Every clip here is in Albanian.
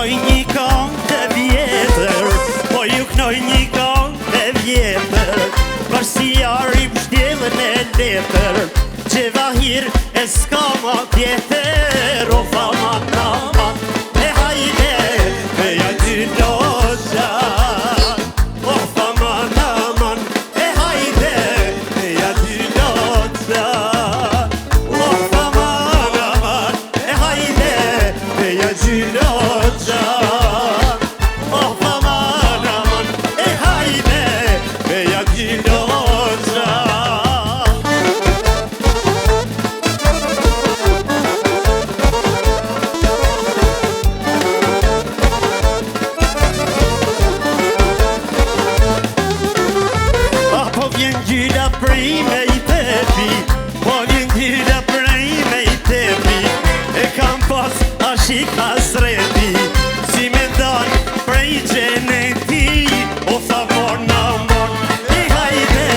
knoj një këngë të vjetër, po ju knoj një këngë të vjetër, për si arim shtjellën e letër, që vahir e s'ka ma tjetër. O faman naman e hajde me ja dy loqan, o faman naman e hajde me ja dy loqan, o faman naman e hajde me ja dy loqan, o faman naman e hajde me ja dy loqan. Po vjen gjyla prej me i tepi, po vjen gjyla prej me i tepi, e kam pas ashik hasreti, si me dan prej gjeneti. O sa morna mor e hajde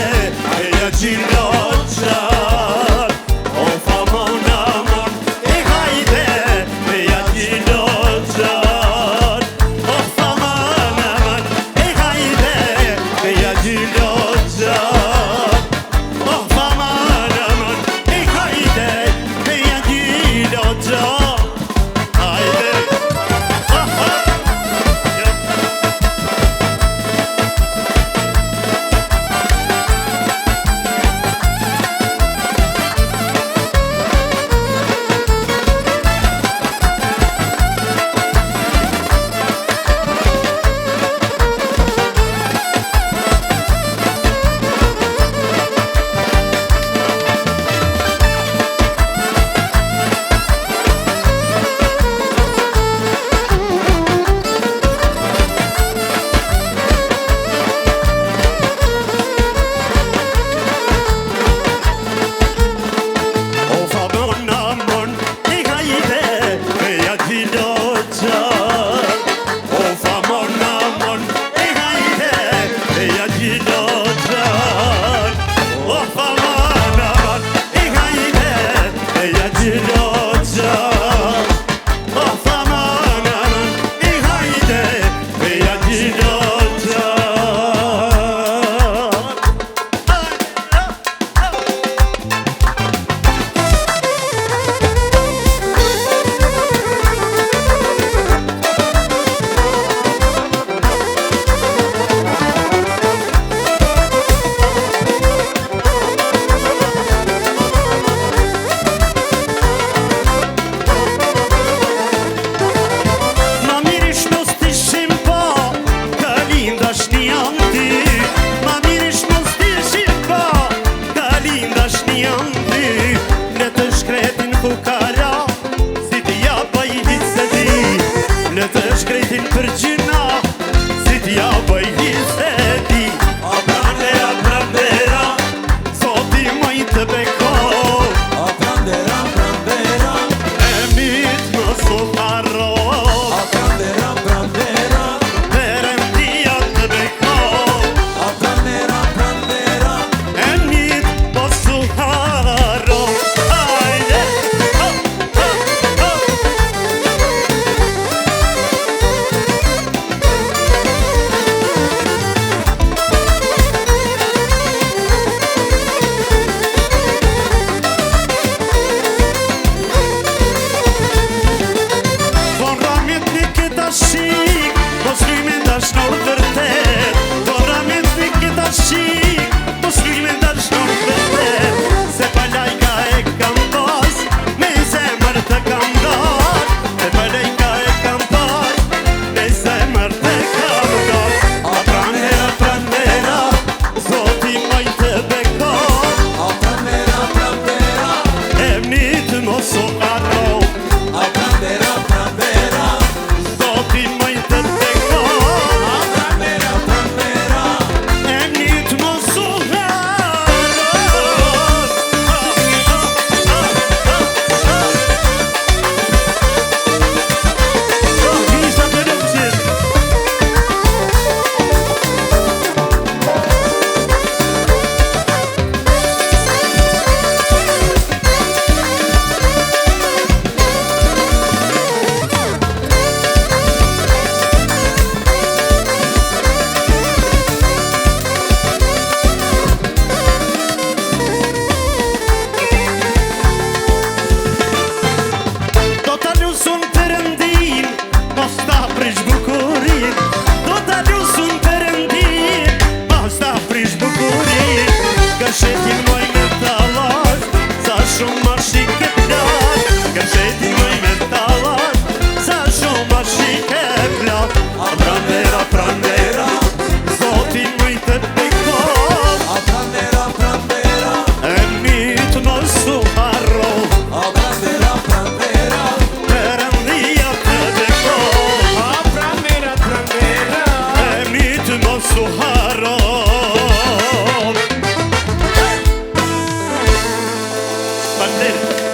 me ja gjyloqan, o fa morna mor e hajde me ja gjyloqan, o fa morna mor e hajde me ja gjyloqan. Hajde shike plat Ka sheti mëj me talat Sa shumë shike plat A pranvera, pranvera Zotin mëj të pekot A pranvera, pranvera E mitë mos u harro A pranvera, pranvera Perëndia të bekot A pranvera, pranvera E mitë mos u harro Bandera